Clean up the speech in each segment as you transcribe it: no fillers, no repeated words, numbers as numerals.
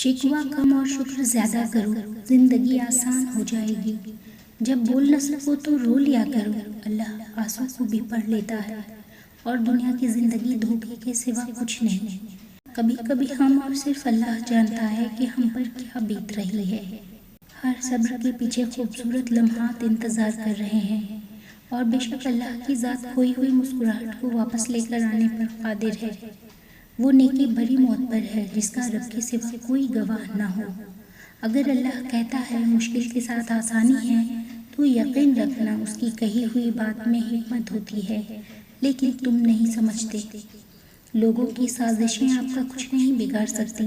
شکوہ کم اور شکر زیادہ کرو، زندگی آسان ہو جائے گی۔ جب بول نہ سکو تو رو لیا کرو، اللہ آنسوں کو بھی پڑھ لیتا ہے۔ اور دنیا کی زندگی دھوکے کے سوا کچھ نہیں۔ کبھی کبھی ہم اور صرف اللہ جانتا ہے کہ ہم پر کیا بیت رہی ہے۔ ہر صبر کے پیچھے خوبصورت لمحات انتظار کر رہے ہیں، اور بے شک اللہ کی ذات کھوئی ہوئی مسکراہٹ کو واپس لے کر آنے پر قادر ہے۔ وہ نیکی بھری موت پر ہے جس کا رب کے سوا کوئی گواہ نہ ہو۔ اگر اللہ کہتا ہے مشکل کے ساتھ آسانی ہے تو یقین رکھنا اس کی کہی ہوئی بات میں حکمت ہوتی ہے، لیکن تم نہیں سمجھتے۔ لوگوں کی سازشیں آپ کا کچھ نہیں بگاڑ سکتی،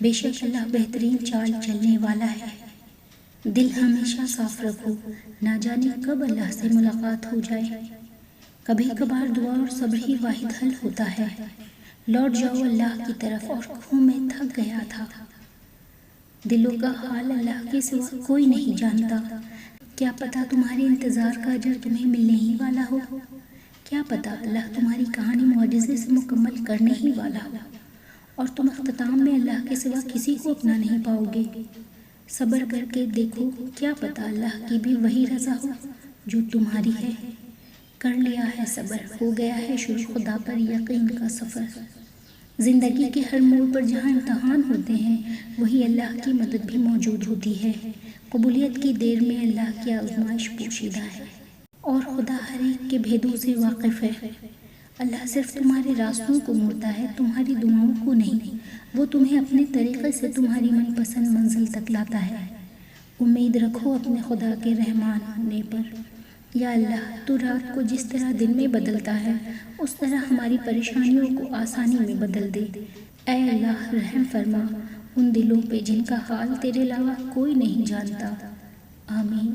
بے شک اللہ بہترین چال چلنے والا ہے۔ دل ہمیشہ صاف رکھو، نہ جانے کب اللہ سے ملاقات ہو جائے۔ کبھی کبھار دعا اور صبر ہی واحد حل ہوتا ہے۔ لوٹ جاؤ اللہ کی طرف اور کہو میں تھک گیا تھا۔ دلوں کا حال اللہ کے سوا کوئی نہیں جانتا۔ کیا پتا تمہارے انتظار کا اجر تمہیں ملنے ہی والا ہو؟ کیا پتا اللہ تمہاری کہانی معجزے سے مکمل کرنے ہی والا ہو، اور تم اختتام میں اللہ کے سوا کسی کو اپنا نہیں پاؤ گے۔ صبر کر کے دیکھو، کیا پتا اللہ کی بھی وہی رضا ہو جو تمہاری ہے۔ کر لیا ہے صبر، ہو گیا ہے شروع خدا پر یقین کا سفر۔ زندگی کے ہر موڑ پر جہاں امتحان ہوتے ہیں وہی اللہ کی مدد بھی موجود ہوتی ہے۔ قبولیت کی دیر میں اللہ کی آزمائش پوشیدہ ہے، اور خدا ہر ایک کے بھیدوں سے واقف ہے۔ اللہ صرف تمہارے راستوں کو موڑتا ہے، تمہاری دعاؤں کو نہیں۔ وہ تمہیں اپنے طریقے سے تمہاری من پسند منزل تک لاتا ہے۔ امید رکھو اپنے خدا کے رحمان ہونے پر۔ یا اللہ، تو رات کو جس طرح دن میں بدلتا ہے اس طرح ہماری پریشانیوں کو آسانی میں بدل دے۔ اے اللہ، رحم فرما ان دلوں پہ جن کا حال تیرے علاوہ کوئی نہیں جانتا۔ آمین۔